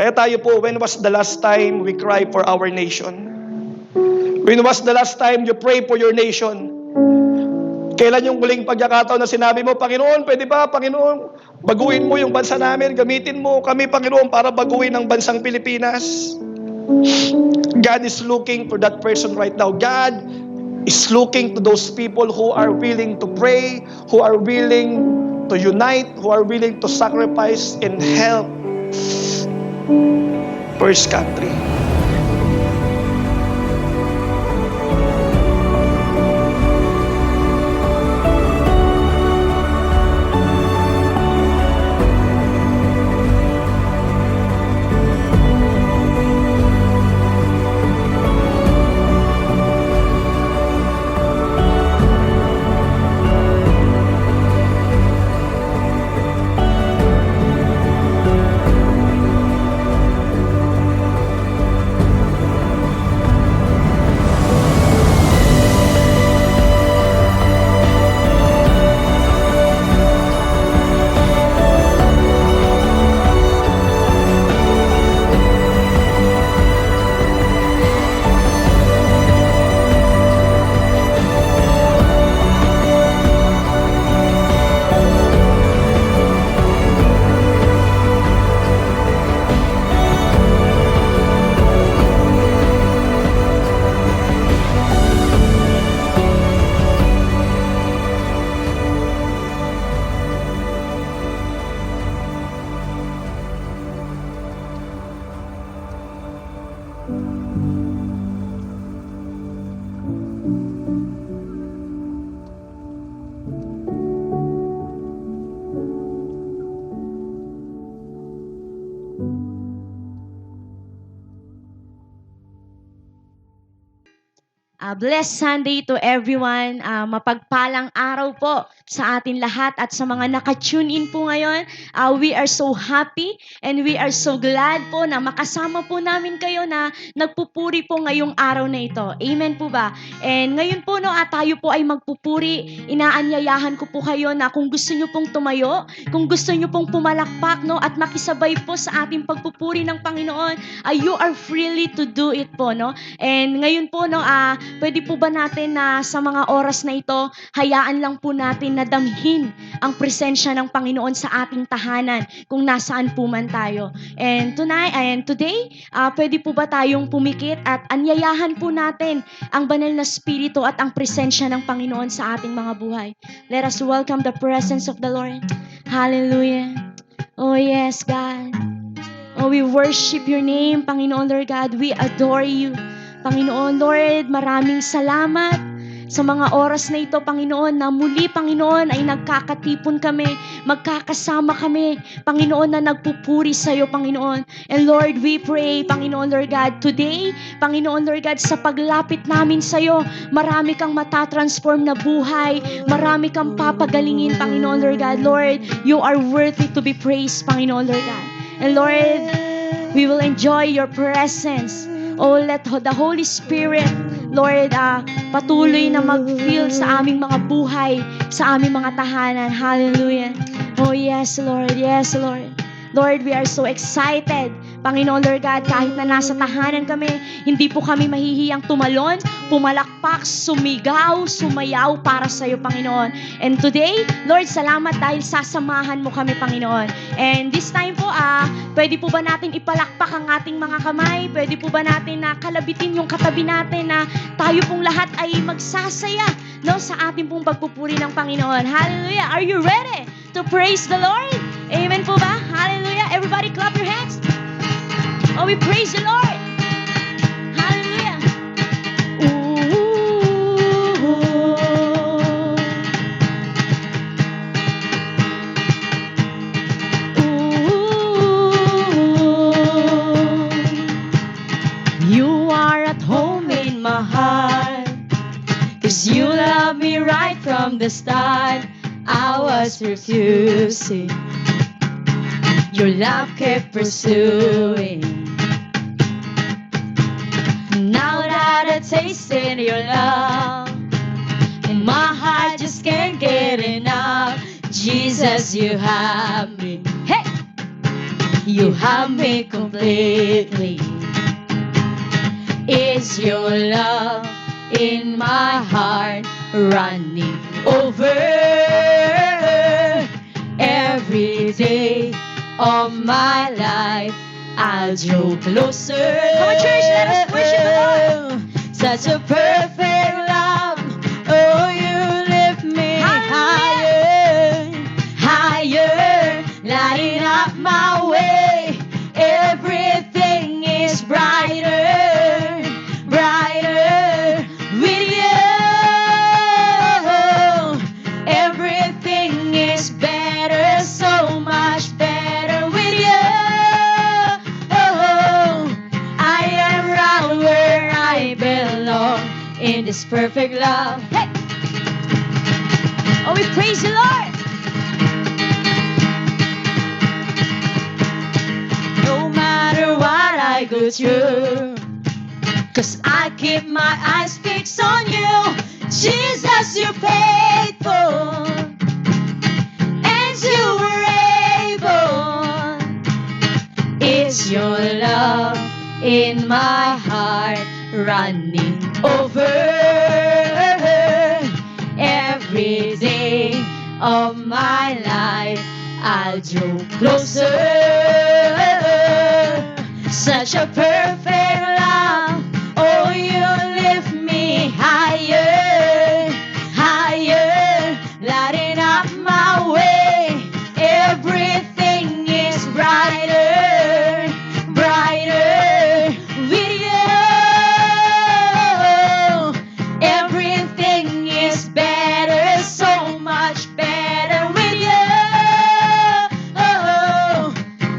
Kaya tayo po, when was the last time we cry for our nation? When was the last time you pray for your nation? Kailan yung huling pagkakataon na sinabi mo, Panginoon, pwede ba, Panginoon, baguhin mo yung bansa namin, gamitin mo kami, Panginoon, para baguhin ang bansang Pilipinas? God is looking for that person right now. God is looking to those people who are willing to pray, who are willing to unite, who are willing to sacrifice and help first country. Blessed Sunday to everyone. Mapagpalang araw po sa atin lahat at sa mga naka-tune in po ngayon. We are so happy and we are so glad po na makasama po namin kayo na nagpupuri po ngayong araw na ito. Amen po ba? And ngayon po tayo po ay magpupuri. Inaanyayahan ko po kayo na kung gusto nyo pong tumayo, kung gusto nyo pong pumalakpak at makisabay po sa ating pagpupuri ng Panginoon, you are freely to do it po. And ngayon po pwede po ba natin na sa mga oras na ito, hayaan lang po natin na damhin ang presensya ng Panginoon sa ating tahanan kung nasaan po man tayo. And today, pwede po ba tayong pumikit at anyayahan po natin ang banal na spirito at ang presensya ng Panginoon sa ating mga buhay. Let us welcome the presence of the Lord. Hallelujah. Oh yes, God. Oh, we worship your name, Panginoon, Lord God. We adore you. Panginoon, Lord, maraming salamat sa mga oras na ito, Panginoon, na muli, Panginoon, ay nagkakatipon kami, magkakasama kami, Panginoon, na nagpupuri sa iyo, Panginoon. And Lord, we pray, Panginoon, Lord God, today, Panginoon, Lord God, sa paglapit namin sa iyo, marami kang matatransform na buhay, marami kang papagalingin, Panginoon, Lord God. Lord, you are worthy to be praised, Panginoon, Lord God. And Lord, we will enjoy your presence. Oh, let the Holy Spirit, Lord, patuloy na mag-fill sa aming mga buhay, sa aming mga tahanan. Hallelujah. Oh, yes, Lord. Yes, Lord. Lord, we are so excited. Panginoon, Lord God, kahit na nasa tahanan kami, hindi po kami mahihiyang tumalon, pumalakpak, sumigaw, sumayaw para sa iyo, Panginoon. And today, Lord, salamat dahil sasamahan mo kami, Panginoon. And this time po, pwede po ba natin ipalakpak ang ating mga kamay? Pwede po ba natin kalabitin yung katabi natin na tayo pong lahat ay magsasaya sa ating pong pagpupuri ng Panginoon? Hallelujah! Are you ready to praise the Lord? Amen po ba? Hallelujah! Everybody clap your hands. Oh, we praise the Lord. Hallelujah. You are at home in my heart, 'cause you love me right from the start. I was refusing, your love kept pursuing. Now that I tasted your love, and my heart just can't get enough. Jesus, you have me. Hey! You have me completely. Is your love in my heart running over every day of my life? I'll draw closer. Come on, church, let us worship the Lord. Such a perfect love. Oh, you lift me higher, higher, lighting up my way. Everything is brighter, brighter with you. Everything is better, so much better with you. I am right where I belong in this perfect love. Hey! Oh, we praise the Lord. No matter what I go through, 'cause I keep my eyes fixed on you. Jesus, you're faithful, and you were able. It's your love in my heart running over every day of my life. I'll draw closer. Such a perfect love. Oh, you lift me higher, higher, lighting up my way. Everything is brighter, brighter with you. Everything is better, so much better with you.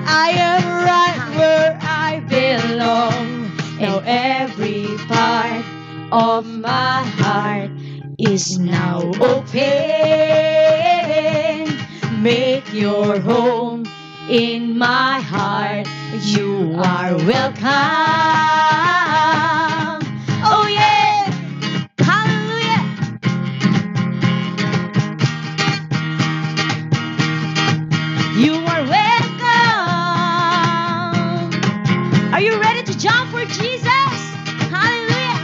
I am right where I belong. Now every part of my heart is now open. Make your home in my heart. You are welcome. Oh yeah, hallelujah. You are welcome. Are you ready to jump for Jesus? Hallelujah.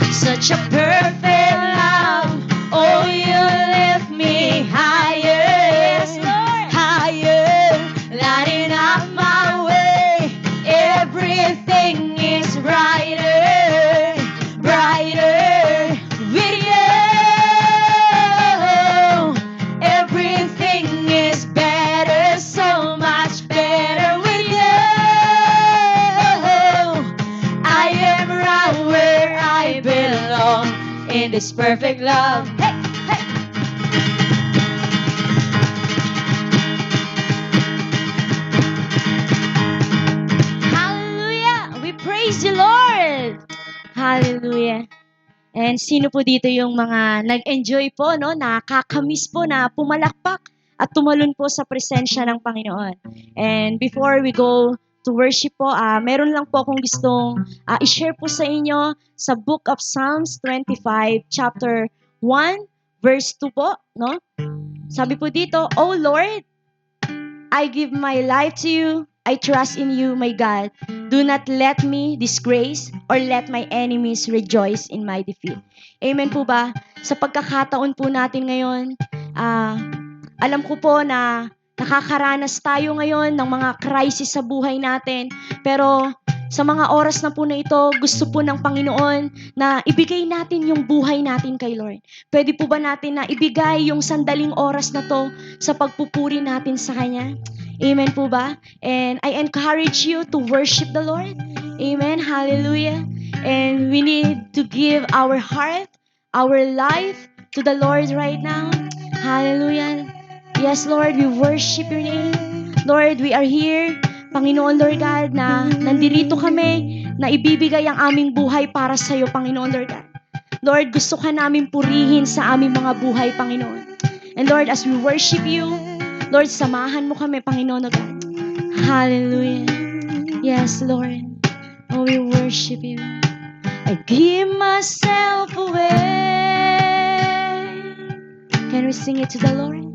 Such a perfect love. Oh, you lift me higher. Yes, Lord. Higher, lighting up my way. Everything is brighter, brighter with you. Everything is better, so much better with you. I am right where I belong in this perfect love. Hey, hey. Hallelujah! We praise you, Lord! Hallelujah! And sino po dito yung mga nag-enjoy po, no? Nakakamiss po na pumalakpak at tumalon po sa presensya ng Panginoon. And before we go to worship po, meron lang po akong gustong i-share po sa inyo sa Book of Psalms 25, chapter 1, verse 2 po, no? Sabi po dito, O Lord, I give my life to you. I trust in you, my God. Do not let me disgrace or let my enemies rejoice in my defeat. Amen po ba? Sa pagkakataon po natin ngayon, alam ko po na nakakaranas tayo ngayon ng mga crisis sa buhay natin. Pero sa mga oras na po na ito, gusto po ng Panginoon na ibigay natin yung buhay natin kay Lord. Pwede po ba natin na ibigay yung sandaling oras na to sa pagpupuri natin sa Kanya? Amen po ba? And I encourage you to worship the Lord. Amen. Hallelujah. And we need to give our heart, our life to the Lord right now. Hallelujah. Yes, Lord, we worship your name. Lord, we are here. Panginoon, Lord God, na nandirito kami na ibibigay ang aming buhay para sa iyo, Panginoon, Lord God. Lord, gusto ka namin purihin sa aming mga buhay, Panginoon. And Lord, as we worship you, Lord, samahan mo kami, Panginoon, Lord God. Hallelujah. Yes, Lord. Oh, we worship you. I give myself away. Can we sing it to the Lord?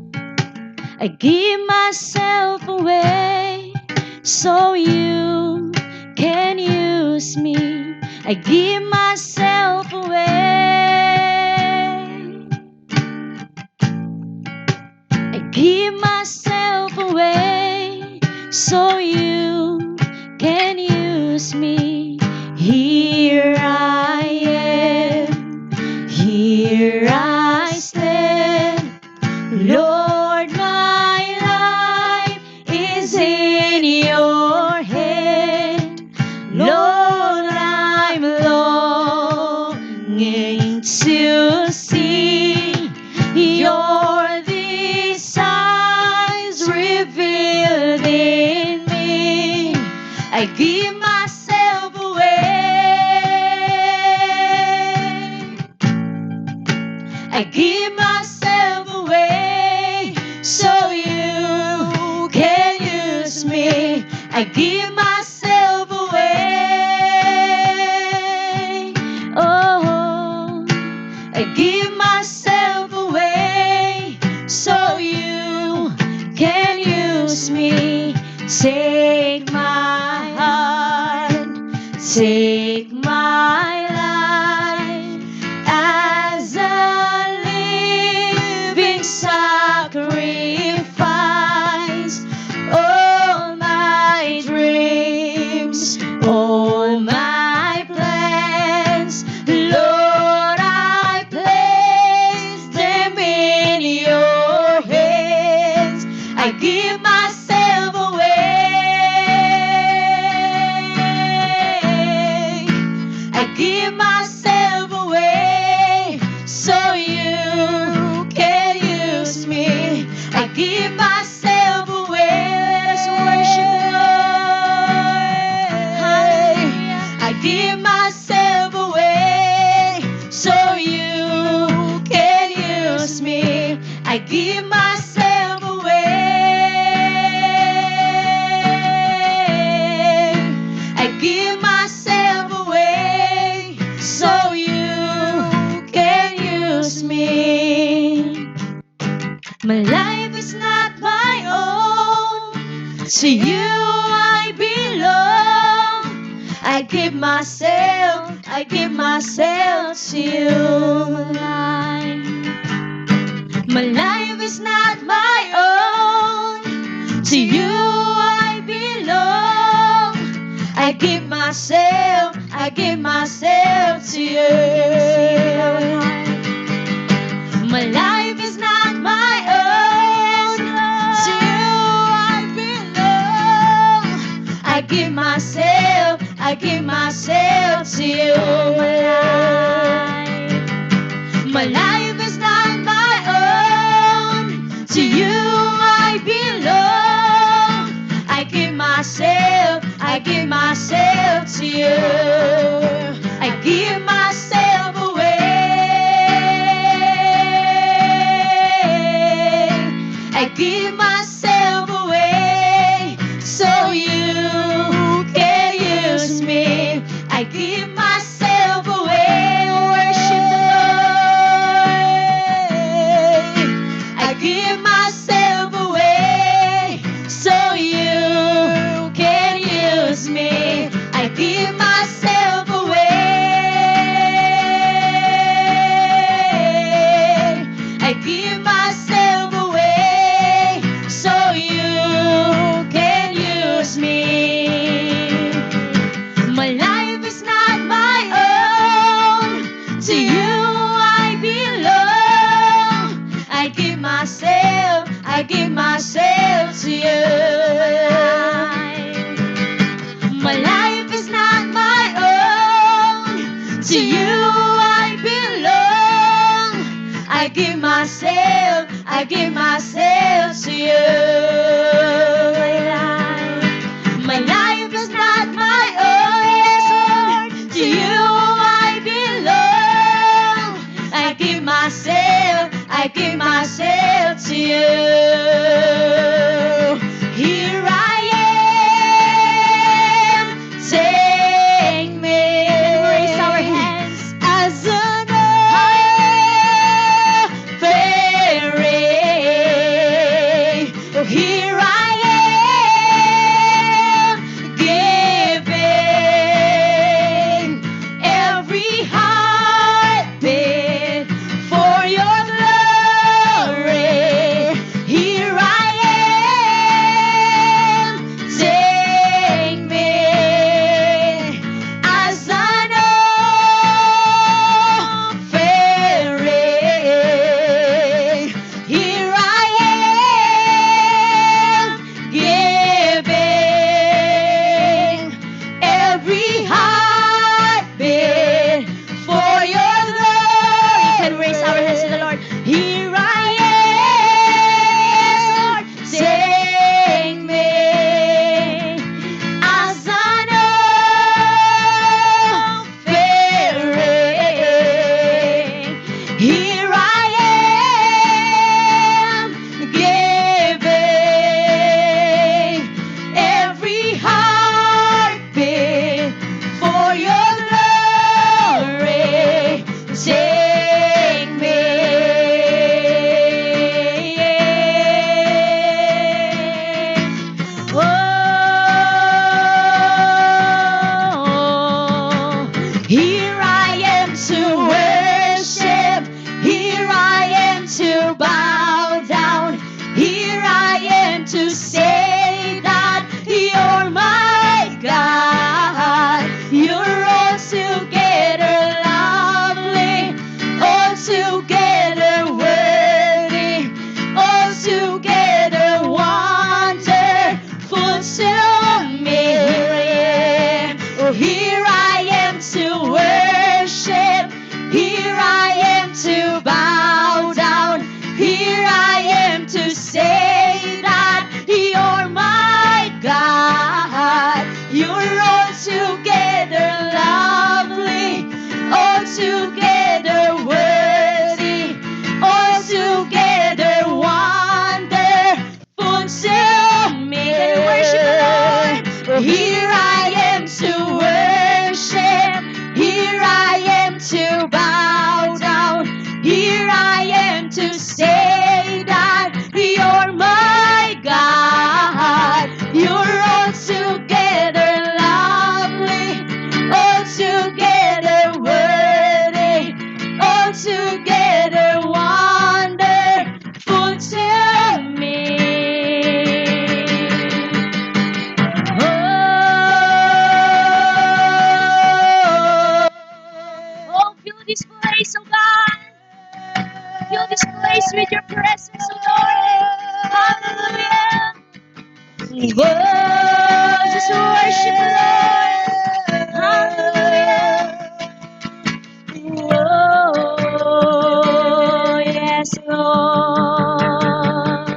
I give myself away so you can use me. I give myself away. I give myself away so you can use me. Here I am, here I stand. Lord, my life is in your hand. Lord, I'm longing to see your desires revealed in me. I give myself away. I give myself away so you can use me. I give myself away. Oh, I give myself away so you can use me. Take my heart, take my life as a living sacrifice. All my dreams, all my plans, Lord, I place them in your hands. I give myself away. I give myself away so you can use me. I give myself away. Let us worship the Lord. Hallelujah. I give myself away so you can use me. I give myself away. I give myself away so you can use me. My life is not my own. To you I belong. I give myself to you. My life is not my own. To you I belong. I give myself to you. My life is not my own. To you I belong. I give myself to you. My life is not my own. To you I belong. I give myself to you. I give myself away. I give myself away so you can use me. I give myself away. Worship the Lord. I give myself away so you can use me. I give myself away. I give myself away so you can use me. My life is not my own. To you I belong. I give myself to you. My life is not my own. To you I belong. I give myself to you. My life is not my own. To you I belong. I give myself to you. Here I am, take me. Raise our hands as an offering. Here I am. Here I am to worship. Here I am to bow down. Here I am to say that you're my God. You're altogether lovely, altogether worthy, altogether wonderful to me. Oh, here I am to worship. Here I am to bow down. Here I am to say that you're my God. You're altogether lovely, altogether worthy, altogether wonderful to me. Can we worship the Lord? Here I am to worship. Here I am to bow down. Here I am to say that you're my God. You're altogether lovely, altogether worthy, altogether wonderful to me. Oh, fill this place, oh God. Fill this place with your presence, oh Lord. Hallelujah. Whoa, just worship the Lord. Hallelujah. Whoa, yes, Lord.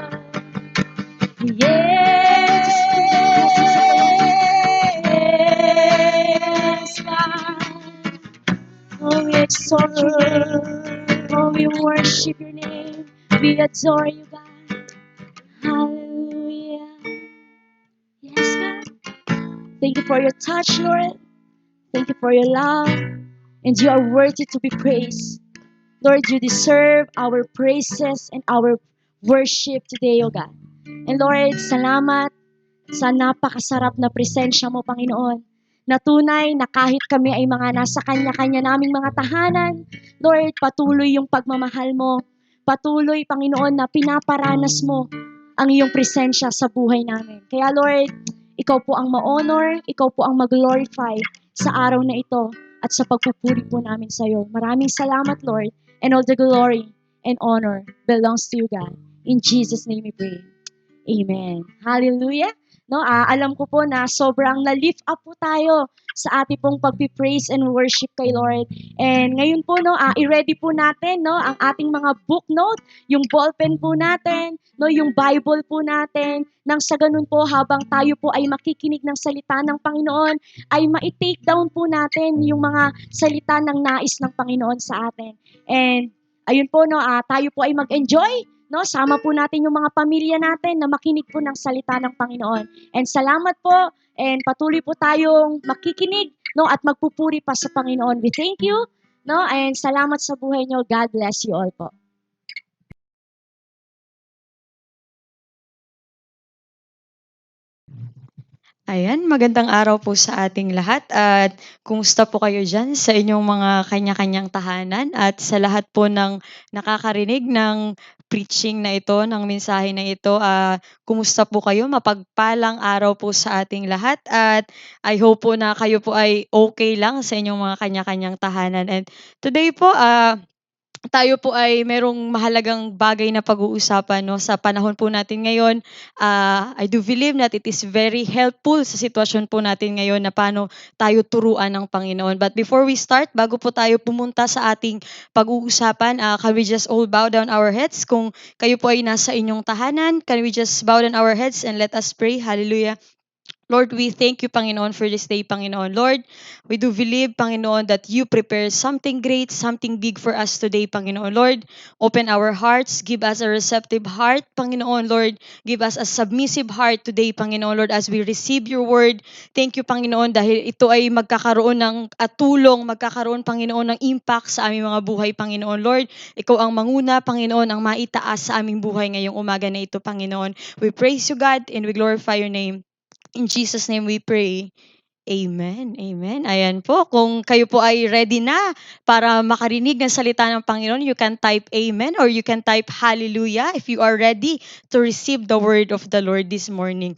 Yes, God. Oh, we exalt your name. Oh, we worship your name. We adore you, God. Hallelujah. Yes, God. Thank you for your touch, Lord. Thank you for your love. And you are worthy to be praised. Lord, you deserve our praises and our worship today, O God. And Lord, salamat sa napakasarap na presensya mo, Panginoon. Na tunay na kahit kami ay mga nasa kanya-kanya naming mga tahanan, Lord, patuloy yung pagmamahal mo. Patuloy, Panginoon, na pinaparanas mo ang iyong presensya sa buhay namin. Kaya Lord, ikaw po ang ma-honor, ikaw po ang mag-glorify sa araw na ito at sa pagpupuri po namin sa iyo. Maraming salamat, Lord, and all the glory and honor belongs to you, God. In Jesus' name we pray. Amen. Hallelujah. No, alam ko po na sobrang na-lift up po tayo sa ating pong pagpi-praise and worship kay Lord. And ngayon po no, i-ready po natin no ang ating mga book note, yung ballpen po natin, no, yung Bible po natin. Nang sa ganun po habang tayo po ay makikinig ng salita ng Panginoon, ay ma-take down po natin yung mga salita ng nais ng Panginoon sa atin. And ayun po no, tayo po ay mag-enjoy. No, sama po natin yung mga pamilya natin na makinig po ng salita ng Panginoon. And salamat po and patuloy po tayong makikinig no at magpupuri pa sa Panginoon. We thank you no and salamat sa buhay niyo. God bless you all po. Ayan, magandang araw po sa ating lahat at kumusta po kayo dyan sa inyong mga kanya-kanyang tahanan at sa lahat po ng nakakarinig ng preaching na ito, ng mensahe na ito, kumusta po kayo? Mapagpalang araw po sa ating lahat at I hope po na kayo po ay okay lang sa inyong mga kanya-kanyang tahanan. And today po, tayo po ay merong mahalagang bagay na pag-uusapan no sa panahon po natin ngayon. I do believe that it is very helpful sa sitwasyon po natin ngayon na paano tayo turuan ng Panginoon. But before we start, bago po tayo pumunta sa ating pag-uusapan, can we just all bow down our heads? Kung kayo po ay nasa inyong tahanan, can we just bow down our heads and let us pray? Hallelujah. Lord, we thank you, Panginoon, for this day, Panginoon. Lord, we do believe, Panginoon, that you prepare something great, something big for us today, Panginoon. Lord, open our hearts, give us a receptive heart, Panginoon. Lord, give us a submissive heart today, Panginoon. Lord, as we receive your word, thank you, Panginoon, dahil ito ay magkakaroon ng tulong, magkakaroon, Panginoon, ng impact sa aming mga buhay, Panginoon. Lord, ikaw ang manguna, Panginoon, ang maitaas sa aming buhay ngayong umaga na ito, Panginoon. We praise you, God, and we glorify your name. In Jesus' name we pray. Amen, amen. Ayan po, kung kayo po ay ready na para makarinig ng salita ng Panginoon, you can type amen or you can type hallelujah if you are ready to receive the word of the Lord this morning.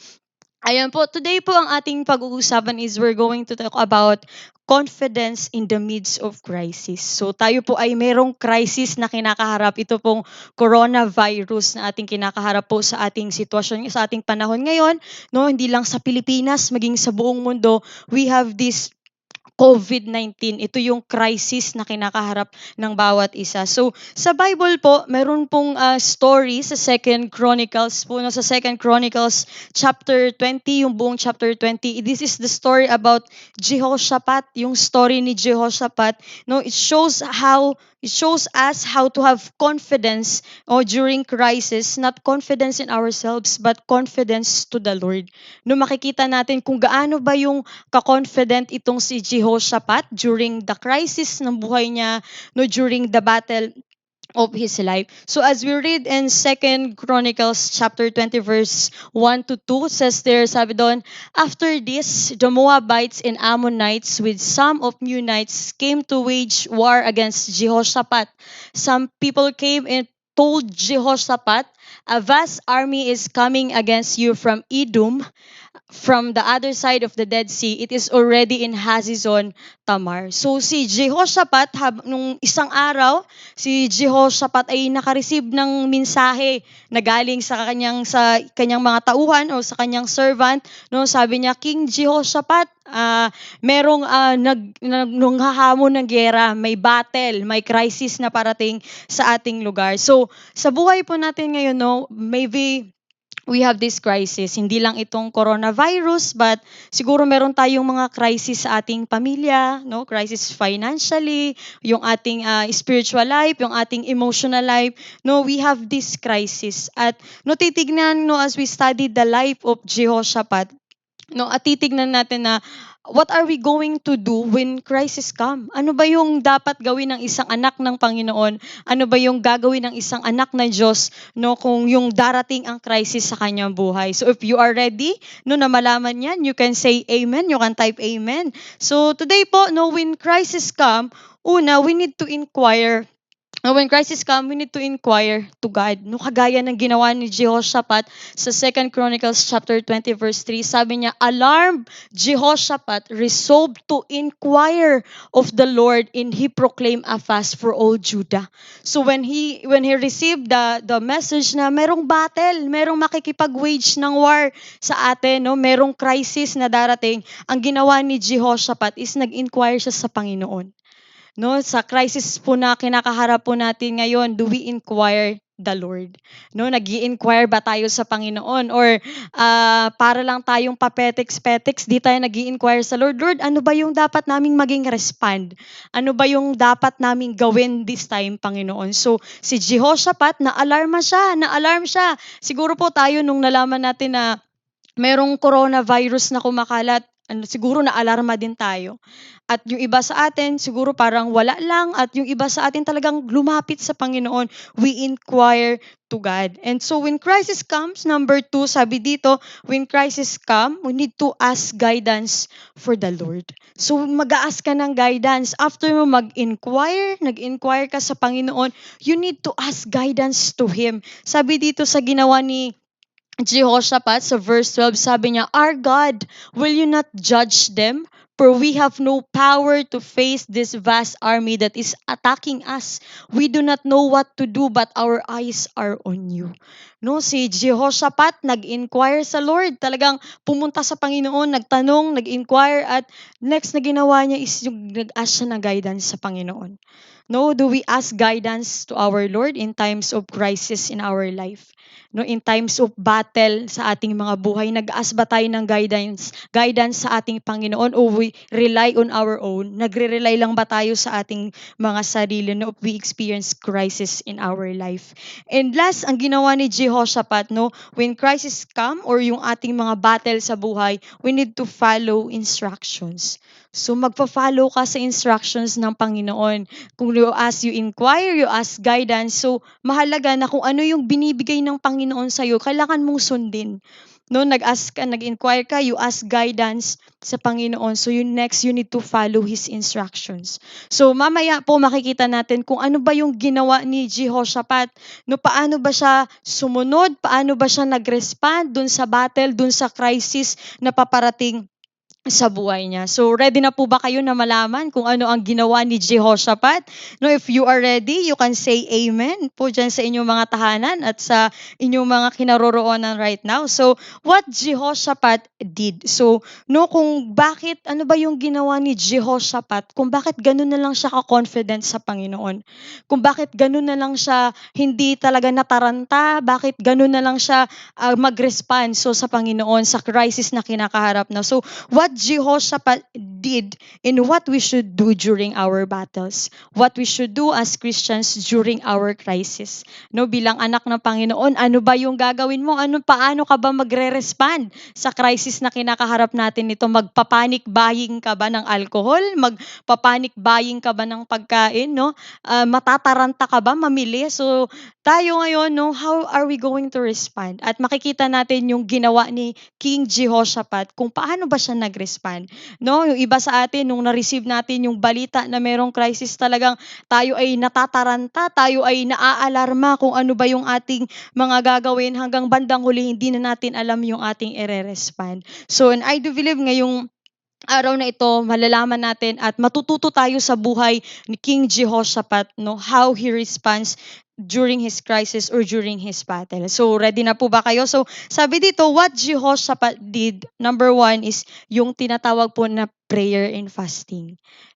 Ayan po, today po ang ating pag-uusapan is we're going to talk about confidence in the midst of crisis. So tayo po ay mayroong crisis na kinakaharap. Ito pong coronavirus na ating kinakaharap po sa ating sitwasyon, sa ating panahon ngayon. No, hindi lang sa Pilipinas, maging sa buong mundo, we have this COVID-19. Ito yung crisis na kinakaharap ng bawat isa. So, sa Bible po, meron pong story sa Second Chronicles po. No? Sa Second Chronicles chapter 20, yung buong chapter 20, this is the story about Jehoshaphat, yung story ni Jehoshaphat. No? It shows us how to have confidence during crisis, not confidence in ourselves, but confidence to the Lord. No, makikita natin kung gaano ba yung ka-confident itong si Jehoshaphat during the crisis ng buhay niya, no, during the battle of his life. So as we read in Second Chronicles chapter 20 verse 1 to 2, says there, sabi doon, after this, the Moabites and Ammonites with some of Meunites came to wage war against Jehoshaphat. Some people came and told Jehoshaphat, a vast army is coming against you from Edom, from the other side of the Dead Sea. It is already in Hazezon Tamar. So si Jehoshaphat, nung isang araw, si Jehoshaphat ay nakareceive ng mensahe na galing sa kanyang mga tauhan o sa kanyang servant. No, sabi niya, King Jehoshaphat, merong nanghahamon ng gera, may battle, may crisis na parating sa ating lugar. So sa buhay po natin ngayon, no, maybe we have this crisis. Hindi lang itong coronavirus, but siguro meron tayong mga crisis sa ating pamilya, no? Crisis financially, yung ating spiritual life, yung ating emotional life. No, we have this crisis. At no, titignan, no, as we study the life of Jehoshaphat, no, at titignan natin na what are we going to do when crisis come? Ano ba yung dapat gawin ng isang anak ng Panginoon? Ano ba yung gagawin ng isang anak ng Diyos, no, kung yung darating ang crisis sa kanyang buhay? So if you are ready, no, na malaman yan, you can say amen, you can type amen. So today po, no, when crisis come, una, we need to inquire. When crisis come, we need to inquire to God. No, kagaya ng ginawa ni Jehoshaphat sa 2 Chronicles chapter 20 verse 3, sabi niya, alarmed Jehoshaphat resolved to inquire of the Lord, and he proclaimed a fast for all Judah. So when he received the message na merong battle, merong makikipag-wage ng war sa atin, no, merong crisis na darating, ang ginawa ni Jehoshaphat is nag-inquire siya sa Panginoon. No, sa crisis po na kinakaharap po natin ngayon, do we inquire the Lord? No, nag-i-inquire ba tayo sa Panginoon, or para lang tayong papetex-petex, di tayo nag-i-inquire sa Lord? Lord, ano ba yung dapat naming maging respond? Ano ba yung dapat naming gawin this time, Panginoon? So si Jehoshaphat, na-alarm siya. Siguro po tayo nung nalaman natin na merong coronavirus na kumakalat, siguro na-alarma din tayo. At yung iba sa atin, siguro parang wala lang. At yung iba sa atin talagang lumapit sa Panginoon. We inquire to God. And so when crisis comes, number 2, sabi dito, when crisis come, we need to ask guidance for the Lord. So mag-ask ka ng guidance. After mo nag-inquire ka sa Panginoon, you need to ask guidance to Him. Sabi dito sa ginawa ni Jehoshaphat sa verse 12, sabi niya, our God, will you not judge them? For we have no power to face this vast army that is attacking us. We do not know what to do, but our eyes are on you. No, si Jehoshaphat nag-inquire sa Lord. Talagang pumunta sa Panginoon, nagtanong, nag-inquire, at next na ginawa niya is yung nag-ask siya ng guidance sa Panginoon. No, do we ask guidance to our Lord in times of crisis in our life? No, in times of battle sa ating mga buhay, nag-ask ba tayo ng guidance sa ating Panginoon, o we rely on our own? Nagre-rely lang ba tayo sa ating mga sarili, no, if we experience crisis in our life? And last, ang ginawa ni Jehoshaphat, no, when crisis come or yung ating mga battle sa buhay, we need to follow instructions. So magpa-follow ka sa instructions ng Panginoon. Kung you inquire, you ask guidance. So mahalaga na kung ano yung binibigay ng Panginoon sa iyo, kailangan mong sundin. no, nag-ask ka, nag-inquire ka, you ask guidance sa Panginoon. So you need to follow His instructions. So mamaya po makikita natin kung ano ba yung ginawa ni Jehoshaphat. No, paano ba siya sumunod? Paano ba siya nag-respond dun sa battle, dun sa crisis na paparating sa buhay niya. So, ready na po ba kayo na malaman kung ano ang ginawa ni Jehoshaphat? No, if you are ready, you can say amen po dyan sa inyong mga tahanan at sa inyong mga kinaroroonan right now. So, what Jehoshaphat did. So, no, kung bakit, ano ba yung ginawa ni Jehoshaphat? Kung bakit ganun na lang siya ka-confident sa Panginoon? Kung bakit ganun na lang siya hindi talaga nataranta? Bakit ganun na lang siya mag-respond so, sa Panginoon sa crisis na kinakaharap na? So, what Jehoshaphat did and what we should do during our battles. What we should do as Christians during our crisis. No, bilang anak ng Panginoon, ano ba yung gagawin mo? Paano ka ba magre-respond sa crisis na kinakaharap natin nito? Magpa-panic buying ka ba ng alcohol? Magpa-panic buying ka ba ng pagkain, no? Matataranta ka ba mamili? So, tayo ngayon, no, how are we going to respond? At makikita natin yung ginawa ni King Jehoshaphat kung paano ba siya nag-respond. No, yung iba sa atin nung na-receive natin yung balita na merong crisis, talagang tayo ay natataranta, tayo ay naaalarma kung ano ba yung ating mga gagawin, hanggang bandang huli hindi na natin alam yung ating ire-respond. So, and I do believe ngayong araw na ito, malalaman natin at matututo tayo sa buhay ni King Jehoshaphat, no, how he responds during his crisis or during his battle. So, ready na po ba kayo? So, sabi dito, what Jehoshaphat did, number 1 is yung tinatawag po na prayer and fasting.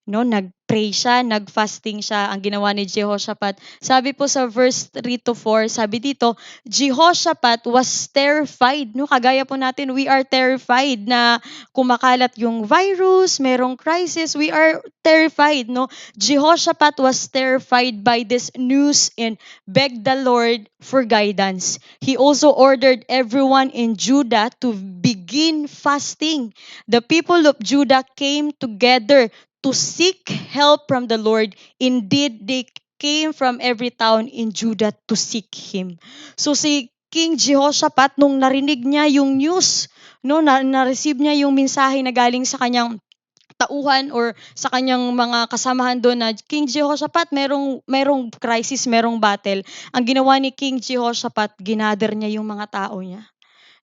No, nag-pray siya, nag-fasting siya, ang ginawa ni Jehoshaphat. Sabi po sa verse 3 to 4, sabi dito, Jehoshaphat was terrified. No, kagaya po natin, we are terrified na kumakalat yung virus, merong crisis, we are terrified, no? Jehoshaphat was terrified by this news and begged the Lord for guidance. He also ordered everyone in Judah to begin fasting. The people of Judah came together to seek help from the Lord. Indeed, they came from every town in Judah to seek Him. So si King Jehoshaphat, nung narinig niya yung news, no, na-receive niya yung mensahe na galing sa kanyang tauhan or sa kanyang mga kasamahan doon na King Jehoshaphat, merong crisis, merong battle. Ang ginawa ni King Jehoshaphat, ginather niya yung mga tao niya.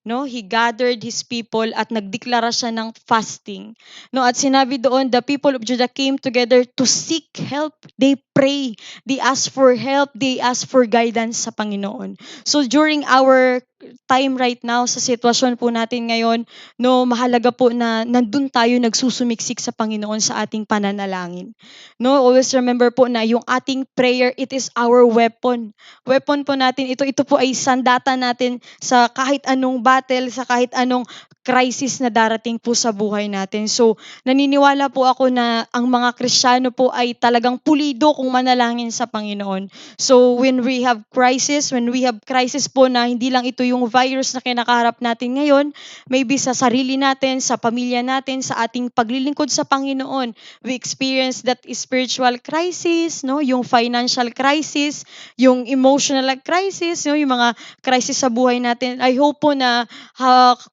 No, he gathered his people at nagdeklara siya ng fasting. No, at sinabi doon, the people of Judah came together to seek help. They pray, they ask for help, they ask for guidance sa Panginoon. So during our time right now, sa sitwasyon po natin ngayon, no, mahalaga po na nandun tayo nagsusumiksik sa Panginoon sa ating pananalangin. No, always remember po na yung ating prayer, it is our weapon. Weapon po natin, ito po ay sandata natin sa kahit anong battle, sa kahit anong crisis na darating po sa buhay natin. So, naniniwala po ako na ang mga Kristiyano po ay talagang pulido kung manalangin sa Panginoon. So, when we have crisis po na hindi lang ito yung virus na kinakaharap natin ngayon, maybe sa sarili natin, sa pamilya natin, sa ating paglilingkod sa Panginoon, we experience that spiritual crisis, no, yung financial crisis, yung emotional crisis, no, yung mga crisis sa buhay natin. I hope po na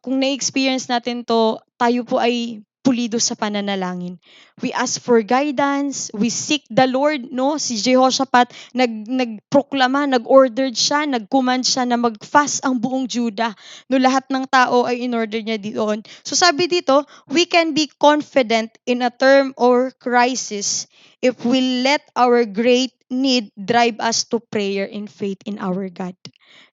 kung na-experience natin to, tayo po ay pulido sa pananalangin. We ask for guidance, we seek the Lord, no? Si Jehoshaphat nagproklama, nag-ordered siya, nag-command siya na mag-fast ang buong Judah. No, lahat ng tao ay in-order niya doon. So sabi dito, we can be confident in a term or crisis if we let our great need drive us to prayer and faith in our God.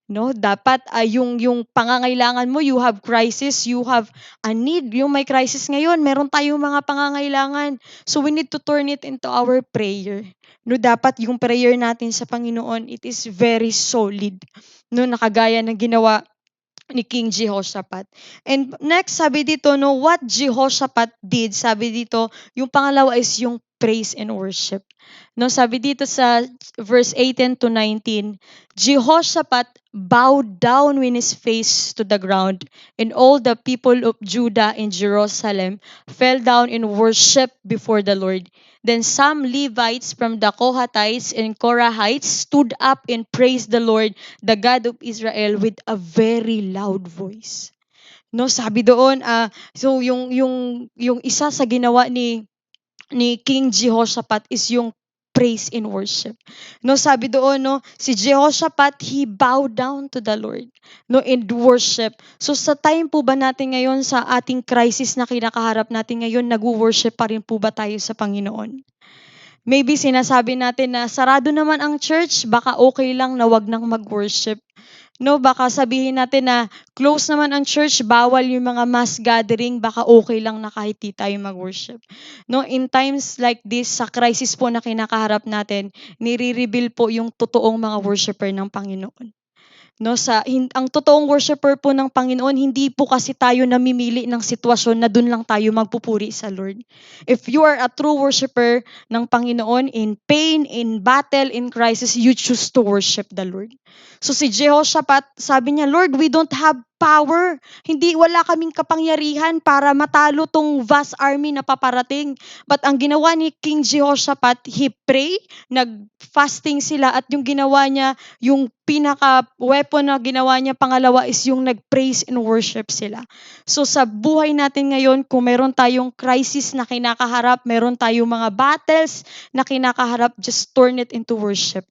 No, dapat yung pangangailangan mo, you have crisis, you have a need. Yung may crisis ngayon, meron tayong mga pangangailangan. So we need to turn it into our prayer. No, dapat yung prayer natin sa Panginoon, it is very solid. No, nakagaya ng ginawa ni King Jehoshaphat. And next, sabi dito, no, what Jehoshaphat did, sabi dito, yung pangalawa is yung praise and worship. No, sabi dito sa verse 18 to 19, Jehoshaphat bowed down with his face to the ground, and all the people of Judah and Jerusalem fell down in worship before the Lord. Then some Levites from the Kohathites and Korahites stood up and praised the Lord, the God of Israel, with a very loud voice. No, sabi doon, so yung isa sa ginawa ni King Jehoshaphat is yung praise and worship. No, sabi doon, no, si Jehoshaphat, he bowed down to the Lord, no, in worship. So sa time po ba natin ngayon, sa ating crisis na kinakaharap natin ngayon, nag-worship pa rin po ba tayo sa Panginoon? Maybe sinasabi natin na sarado naman ang church, baka okay lang na wag nang mag-worship. No, baka sabihin natin na close naman ang church, bawal yung mga mass gathering, baka okay lang na kahit di tayo mag-worship. No, in times like this, sa crisis po na kinakaharap natin, nire-reveal po yung totoong mga worshiper ng Panginoon. No, ang totoong worshiper po ng Panginoon, hindi po kasi tayo namimili ng sitwasyon na dun lang tayo magpupuri sa Lord. If you are a true worshiper ng Panginoon, in pain, in battle, in crisis, you choose to worship the Lord. So si Jehoshaphat, sabi niya, Lord, we don't have power. Wala kaming kapangyarihan para matalo tong vast army na paparating. But ang ginawa ni King Jehoshaphat, he pray, nag-fasting sila, at yung ginawa niya, yung pinaka-weapon na ginawa niya, pangalawa, is yung nag-praise and worship sila. So sa buhay natin ngayon, kung meron tayong crisis na kinakaharap, meron tayong mga battles na kinakaharap, just turn it into worship.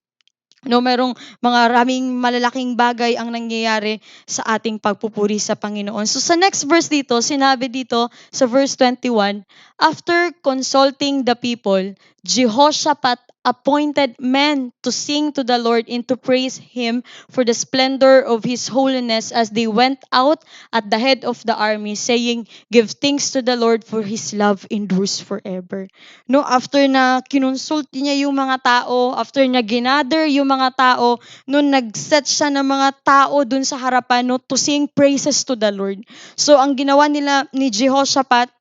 No, merong mga raming malalaking bagay ang nangyayari sa ating pagpupuri sa Panginoon. So sa next verse dito, sinabi dito sa verse 21, after consulting the people, Jehoshaphat appointed men to sing to the Lord and to praise Him for the splendor of His holiness as they went out at the head of the army, saying, give thanks to the Lord for His love endures forever. No, after na kinonsult niya yung mga tao, after niya ginather yung mga tao, no, nag-set siya ng mga tao dun sa harapan, no, to sing praises to the Lord. So ang ginawa nila ni Jehoshaphat,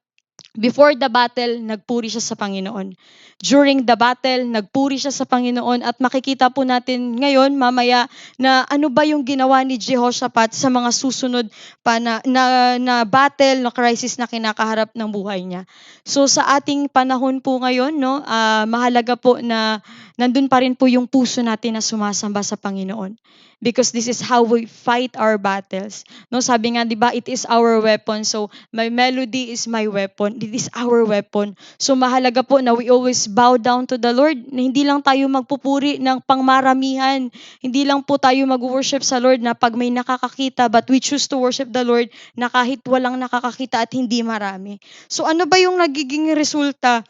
before the battle, nagpuri siya sa Panginoon. During the battle, nagpuri siya sa Panginoon, at makikita po natin ngayon, mamaya, na ano ba yung ginawa ni Jehoshaphat sa mga susunod pa na battle, na crisis na kinakaharap ng buhay niya. So sa ating panahon po ngayon, no, mahalaga po na nandun pa rin po yung puso natin na sumasamba sa Panginoon. Because this is how we fight our battles. No, sabi nga, 'di ba, it is our weapon. So my melody is my weapon. It is our weapon. So mahalaga po na we always bow down to the Lord. Na hindi lang tayo magpupuri ng pangmaramihan. Hindi lang po tayo mag-worship sa Lord na pag may nakakakita, but we choose to worship the Lord na kahit walang nakakakita at hindi marami. So ano ba yung nagiging resulta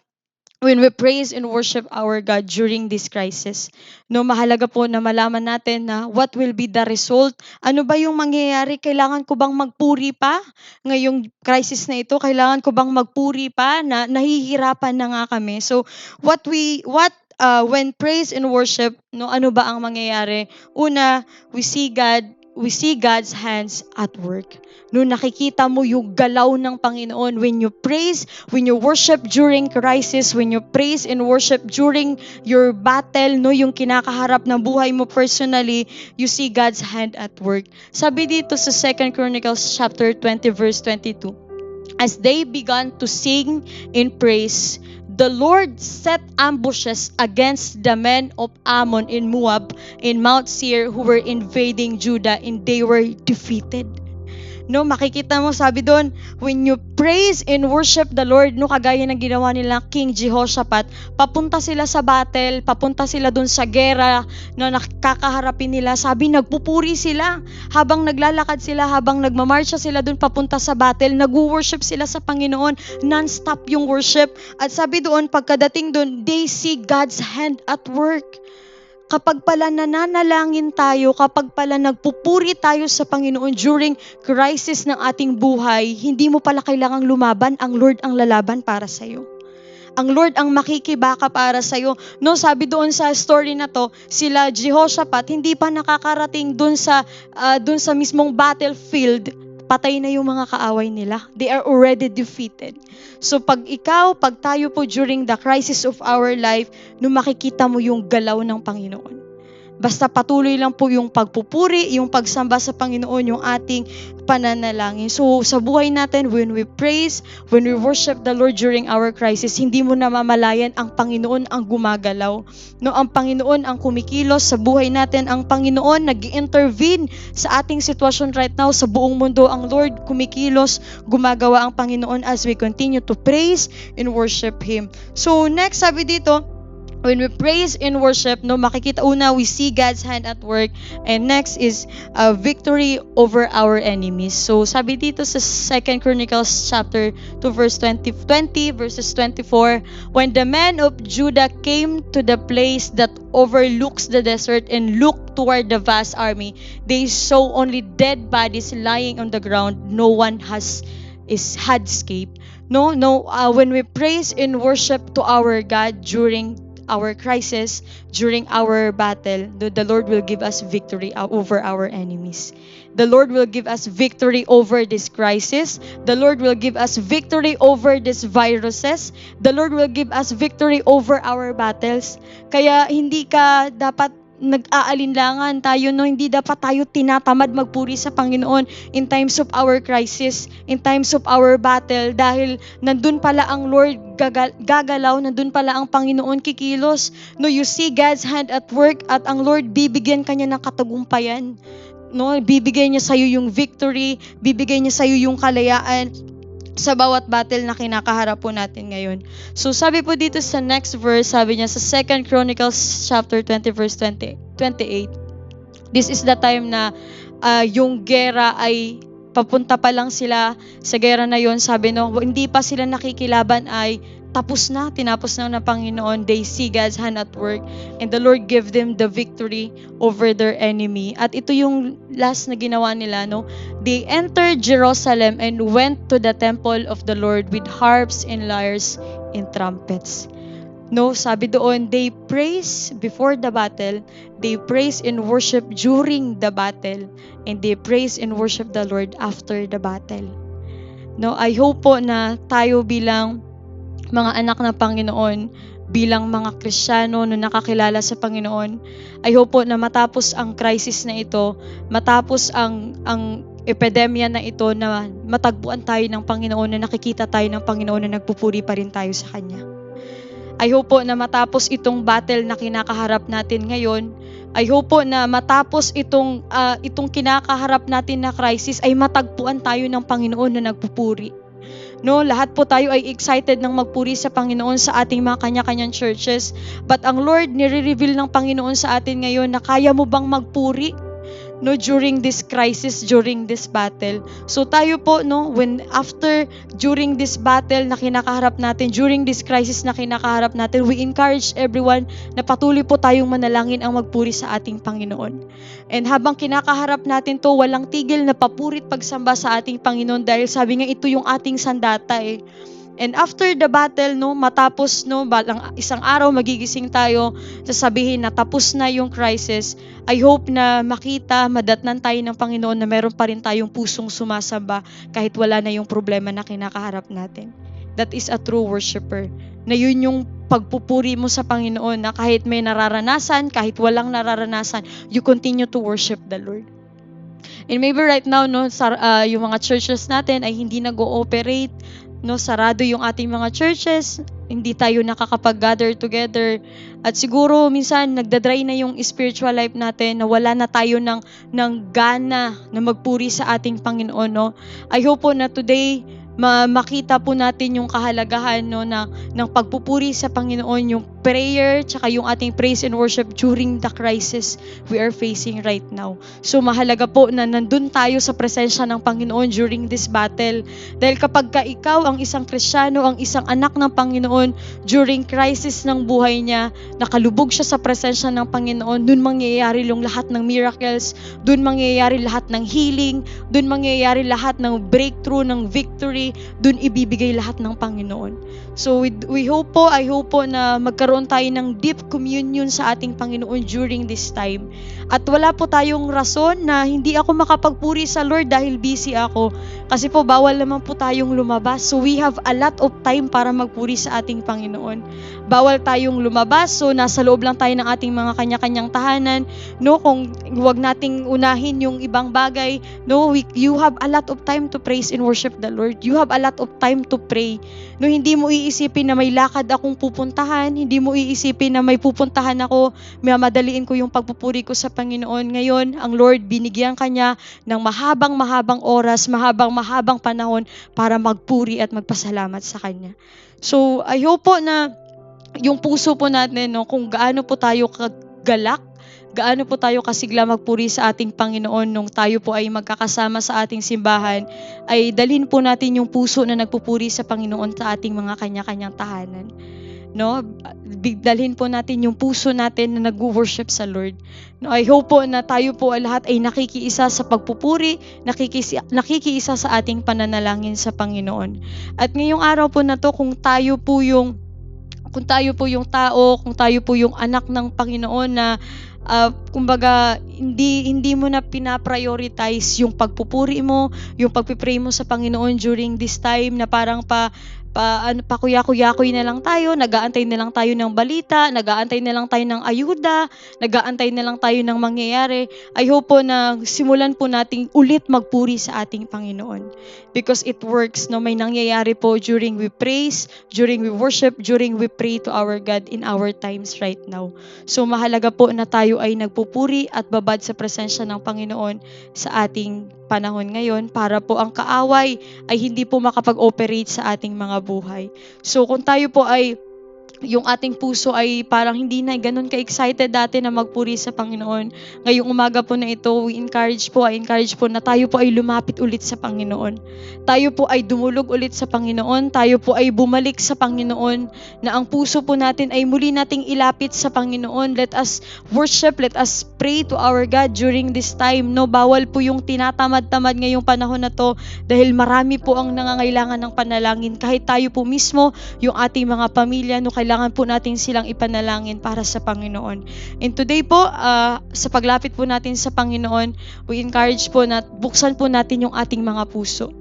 when we praise and worship our God during this crisis? No, mahalaga po na malaman natin na what will be the result. Ano ba yung mangyayari? Kailangan ko bang magpuri pa ngayong crisis na ito? Kailangan ko bang magpuri pa na nahihirapan na nga kami? So when praise and worship, no, ano ba ang mangyayari? Una, we see God's hands at work. No, nakikita mo yung galaw ng Panginoon when you praise, when you worship during crisis, when you praise and worship during your battle, no, yung kinakaharap ng buhay mo personally, you see God's hand at work. Sabi dito sa 2 Chronicles chapter 20 verse 22, as they began to sing in praise, the Lord set ambushes against the men of Ammon in Moab, in Mount Seir, who were invading Judah, and they were defeated. No, makikita mo, sabi doon, when you praise and worship the Lord, no, kagaya ng ginawa nila King Jehoshaphat, papunta sila sa battle, papunta sila doon sa gera, no, nakakaharapin nila. Sabi, nagpupuri sila. Habang naglalakad sila, habang nagmamarsya sila doon papunta sa battle, nag-worship sila sa Panginoon. Non-stop yung worship. At sabi doon, pagkadating doon, they see God's hand at work. Kapag pala nananalangin tayo, kapag pala nagpupuri tayo sa Panginoon during crisis ng ating buhay, hindi mo pala kailangang lumaban, ang Lord ang lalaban para sa'yo. Ang Lord ang makikibaka para sa'yo. No, sabi doon sa story na to, sila Jehoshaphat, hindi pa nakakarating doon sa mismong battlefield, patay na yung mga kaaway nila. They are already defeated. So pag tayo po during the crisis of our life, no, makikita mo yung galaw ng Panginoon. Basta patuloy lang po yung pagpupuri, yung pagsamba sa Panginoon, yung ating pananalangin. So sa buhay natin, when we praise, when we worship the Lord during our crisis, hindi mo namamalayan ang Panginoon ang gumagalaw. No, ang Panginoon ang kumikilos sa buhay natin. Ang Panginoon nag-intervene sa ating sitwasyon right now sa buong mundo. Ang Lord kumikilos, gumagawa ang Panginoon as we continue to praise and worship Him. So next, sabi dito, when we praise and worship, no, makikita una, we see God's hand at work. And next is victory over our enemies. So sabi dito sa 2 Chronicles chapter 2 verse 20 verses 24, when the men of Judah came to the place that overlooks the desert and looked toward the vast army, they saw only dead bodies lying on the ground. No one had escaped. When we praise and worship to our God during our crisis, during our battle, the Lord will give us victory over our enemies. The Lord will give us victory over this crisis. The Lord will give us victory over these viruses. The Lord will give us victory over our battles. Kaya hindi ka dapat nag-aalinlangan tayo, no? Hindi dapat tayo tinatamad magpuri sa Panginoon in times of our crisis, in times of our battle, dahil nandun pala ang Lord gagalaw, nandun pala ang Panginoon kikilos. No, you see God's hand at work, at ang Lord bibigyan kanya ng katagumpayan. No, bibigyan niya sa'yo yung victory, bibigyan niya sa'yo yung kalayaan sa bawat battle na kinakaharap po natin ngayon. So sabi po dito sa next verse, sabi niya sa 2 Chronicles chapter 20 verse 28, this is the time na yung gera ay papunta pa lang sila sa gera na yon. Sabi no, hindi pa sila nakikilaban ay tapos na, tinapos na ng Panginoon. They see God's hand at work and the Lord give them the victory over their enemy. At ito yung last na ginawa nila, no? They entered Jerusalem and went to the temple of the Lord with harps and lyres and trumpets. No, sabi doon, they praise before the battle, they praise and worship during the battle, and they praise and worship the Lord after the battle. No, I hope po na tayo bilang mga anak ng Panginoon, bilang mga Kristiyano na nakakilala sa Panginoon, I hope po na matapos ang crisis na ito, matapos ang epidemya na ito, na matagpuan tayo ng Panginoon, na nakikita tayo ng Panginoon, na nagpupuri pa rin tayo sa Kanya. I hope po na matapos itong battle na kinakaharap natin ngayon, I hope po na matapos itong kinakaharap natin na crisis ay matagpuan tayo ng Panginoon na nagpupuri. No, lahat po tayo ay excited ng magpuri sa Panginoon sa ating mga kanya-kanyang churches. But ang Lord, nire-reveal ng Panginoon sa atin ngayon na kaya mo bang magpuri, no, during this crisis, during this battle. So tayo po, no, during this battle na kinakaharap natin, during this crisis na kinakaharap natin, we encourage everyone na patuloy po tayong manalangin ang magpuri sa ating Panginoon. And habang kinakaharap natin to, walang tigil na papurit pagsamba sa ating Panginoon, dahil sabi nga ito yung ating sandata eh. And after the battle, no, matapos, no, balang isang araw magigising tayo, sasabihin na tapos na yung crisis. I hope na madatnan tayo ng Panginoon na meron pa rin tayong pusong sumasamba kahit wala na yung problema na kinakaharap natin. That is a true worshiper. Na yun yung pagpupuri mo sa Panginoon, na kahit may nararanasan, kahit walang nararanasan, you continue to worship the Lord. And maybe right now, no, yung mga churches natin ay hindi nag-ooperate, no, sarado yung ating mga churches, hindi tayo nakakapag-gather together, at siguro minsan nagdadry na yung spiritual life natin, na wala na tayo ng gana na magpuri sa ating Panginoon, no. I hope po na today makita po natin yung kahalagahan, no, ng pagpupuri sa Panginoon, yung prayer, tsaka yung ating praise and worship during the crisis we are facing right now. So mahalaga po na nandun tayo sa presensya ng Panginoon during this battle. Dahil kapag ikaw ang isang Kristiyano, ang isang anak ng Panginoon, during crisis ng buhay niya, nakalubog siya sa presensya ng Panginoon, dun mangyayari yung lahat ng miracles, dun mangyayari lahat ng healing, dun mangyayari lahat ng breakthrough, ng victory, dun ibibigay lahat ng Panginoon. So I hope po na magkaroon magkaroon tayo ng deep communion sa ating Panginoon during this time. At wala po tayong rason na hindi ako makapagpuri sa Lord dahil busy ako. Kasi po bawal naman po tayong lumabas. So we have a lot of time para magpuri sa ating Panginoon. Bawal tayong lumabas, so nasa loob lang tayo ng ating mga kanya-kanyang tahanan. No, kung wag nating unahin yung ibang bagay, no, you have a lot of time to praise and worship the Lord. You have a lot of time to pray. No, hindi mo iisipin na may lakad akong pupuntahan, hindi mo iisipin na may pupuntahan ako, madaliin ko yung pagpupuri ko sa Panginoon. Ngayon, ang Lord binigyan kanya ng mahabang oras, mahabang panahon para magpuri at magpasalamat sa kanya. So, I hope po na yung puso po natin, no, kung gaano po tayo kagalak, gaano po tayo kasigla magpuri sa ating Panginoon nung tayo po ay magkakasama sa ating simbahan, ay dalhin po natin yung puso na nagpupuri sa Panginoon sa ating mga kanya-kanyang tahanan. No, dalhin po natin yung puso natin na nag-worship sa Lord. No, I hope po na tayo po lahat ay nakikiisa sa pagpupuri, nakikiisa sa ating pananalangin sa Panginoon. At ngayong araw po na to, kung tayo po yung tao, kung tayo po yung anak ng Panginoon na kumbaga hindi mo na pina-prioritize yung pagpupuri mo, yung pagpipray mo sa Panginoon during this time na parang pakuya-kuyakoy na lang tayo, nag-aantay na lang tayo ng balita, nag-aantay na lang tayo ng ayuda, nag-aantay na lang tayo ng mangyayari. I hope po na simulan po nating ulit magpuri sa ating Panginoon. Because it works, no, may nangyayari po during we praise, during we worship, during we pray to our God in our times right now. So mahalaga po na tayo ay nagpupuri at babad sa presensya ng Panginoon sa ating panahon ngayon para po ang kaaway ay hindi po makapag-operate sa ating mga buhay. So kung tayo po ay yung ating puso ay parang hindi na ganun ka-excited dati na magpuri sa Panginoon. Ngayong umaga po na ito, I encourage po na tayo po ay lumapit ulit sa Panginoon. Tayo po ay dumulog ulit sa Panginoon. Tayo po ay bumalik sa Panginoon na ang puso po natin ay muli nating ilapit sa Panginoon. Let us worship, let us pray to our God during this time. No, bawal po yung tinatamad-tamad ngayong panahon na to dahil marami po ang nangangailangan ng panalangin. Kahit tayo po mismo, yung ating mga pamilya, no, kailangan po natin silang ipanalangin para sa Panginoon. And today po, sa paglapit po natin sa Panginoon, we encourage po na buksan po natin yung ating mga puso.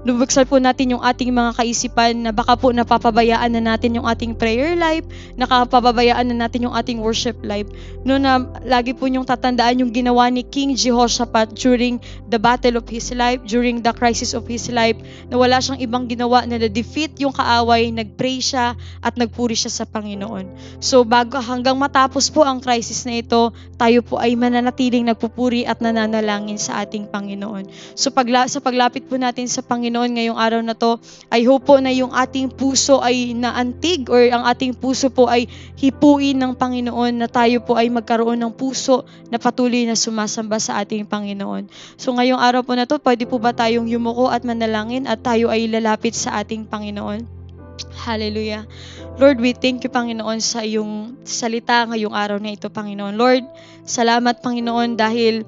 Buksan po natin yung ating mga kaisipan na baka po napapabayaan na natin yung ating prayer life, nakapababayaan na natin yung ating worship life. No, na lagi po niyong tatandaan yung ginawa ni King Jehoshaphat during the battle of his life, during the crisis of his life, na wala siyang ibang ginawa na na-defeat yung kaaway, nag-pray siya at nagpuri siya sa Panginoon. So hanggang matapos po ang crisis na ito, tayo po ay mananatiling nagpupuri at nananalangin sa ating Panginoon. So sa paglapit po natin sa Panginoon ngayong araw na to, I hope po na yung ating puso ay naantig or ang ating puso po ay hipuin ng Panginoon, na tayo po ay magkaroon ng puso na patuloy na sumasamba sa ating Panginoon. So ngayong araw po na to, pwede po ba tayong yumuko at manalangin at tayo ay lalapit sa ating Panginoon? Hallelujah. Lord, we thank you, Panginoon, sa iyong salita ngayong araw na ito, Panginoon. Lord, salamat, Panginoon, dahil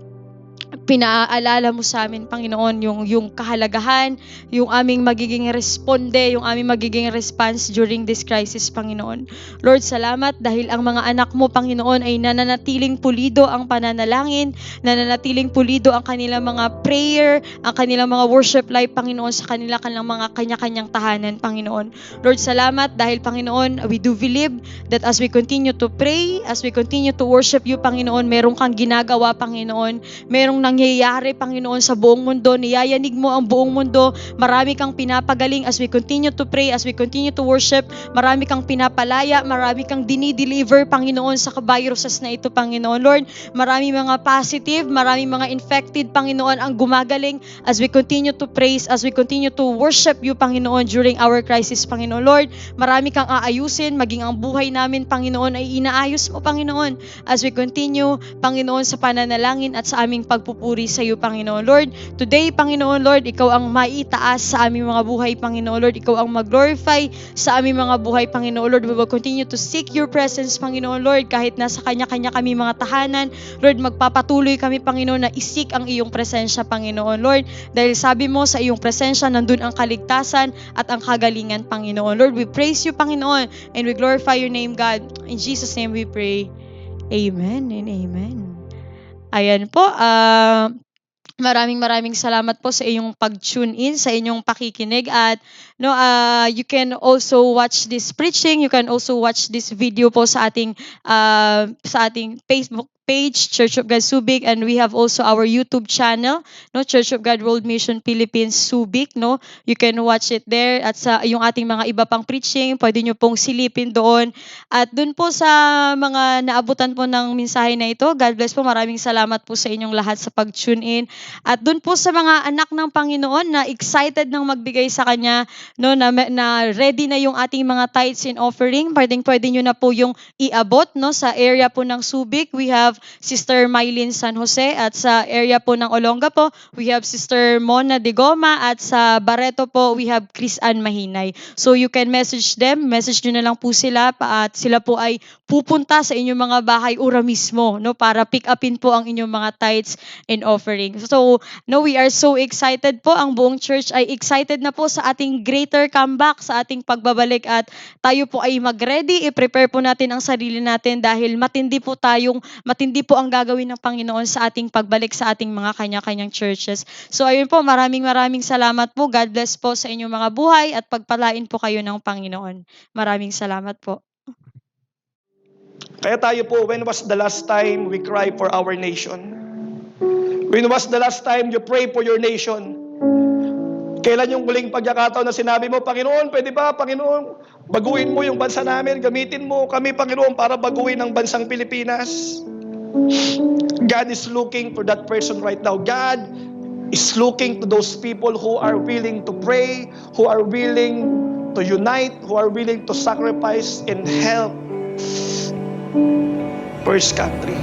pinaalala mo sa amin, Panginoon, yung kahalagahan, yung aming magiging responde, yung aming magiging response during this crisis, Panginoon. Lord, salamat dahil ang mga anak mo, Panginoon, ay nananatiling pulido ang pananalangin, nananatiling pulido ang kanilang mga prayer, ang kanilang mga worship life, Panginoon, sa kanilang mga kanya-kanyang tahanan, Panginoon. Lord, salamat dahil, Panginoon, we do believe that as we continue to pray, as we continue to worship you, Panginoon, meron kang ginagawa, Panginoon, merong nangyayari, Panginoon, sa buong mundo. Niyayanig mo ang buong mundo. Marami kang pinapagaling as we continue to pray, as we continue to worship. Marami kang pinapalaya, marami kang dinideliver, Panginoon, sa viruses na ito, Panginoon. Lord, marami mga positive, marami mga infected, Panginoon, ang gumagaling as we continue to praise, as we continue to worship you, Panginoon, during our crisis, Panginoon. Lord, marami kang aayusin, maging ang buhay namin, Panginoon, ay inaayos mo, Panginoon, as we continue, Panginoon, sa pananalangin at sa aming pagpupuri Puri sa iyo, Panginoon. Lord, today, Panginoon, Lord, ikaw ang maitaas sa aming mga buhay, Panginoon. Lord, ikaw ang mag-glorify sa aming mga buhay, Panginoon. Lord, we will continue to seek your presence, Panginoon. Lord, kahit nasa kanya-kanya kami mga tahanan, Lord, magpapatuloy kami, Panginoon, na isik ang iyong presensya, Panginoon. Lord, dahil sabi mo sa iyong presensya, nandun ang kaligtasan at ang kagalingan, Panginoon. Lord, we praise you, Panginoon, and we glorify your name, God. In Jesus' name we pray. Amen and amen. Ayan po, maraming salamat po sa iyong pag-tune in, sa inyong pakikinig, at you can also watch this preaching, you can also watch this video po sa ating Facebook page, Church of God Subic, and we have also our YouTube channel, Church of God World Mission Philippines Subic, you can watch it there, at sa yung ating mga iba pang preaching, pwede nyo pong silipin doon. At doon po sa mga naabutan po ng mensahe na ito, God bless po, maraming salamat po sa inyong lahat sa pag-tune in. At doon po sa mga anak ng Panginoon na excited nang magbigay sa Kanya, na ready na yung ating mga tithes and offering, pwede nyo na po yung iabot, sa area po ng Subic. We have Sister Mylene San Jose, at sa area po ng Olonga po, we have Sister Mona de Goma, at sa Barreto po, we have Chris Ann Mahinay. So you can message nyo na lang po sila, at sila po ay pupunta sa inyong mga bahay ura mismo, para pick upin po ang inyong mga tithes and offering. So, we are so excited po, ang buong church ay excited na po sa ating greater comeback, sa ating pagbabalik, at tayo po ay mag-ready, i-prepare po natin ang sarili natin dahil matindi po ang gagawin ng Panginoon sa ating pagbalik sa ating mga kanya-kanyang churches. So ayun po, maraming salamat po. God bless po sa inyong mga buhay at pagpalain po kayo ng Panginoon. Maraming salamat po. Kaya tayo po, when was the last time we cry for our nation? When was the last time you pray for your nation? Kailan yung huling pagkakataon na sinabi mo, Panginoon, pwede ba, Panginoon, baguhin mo yung bansa namin, gamitin mo kami, Panginoon, para baguhin ang bansang Pilipinas? God is looking for that person right now. God is looking to those people who are willing to pray, who are willing to unite, who are willing to sacrifice and help first country.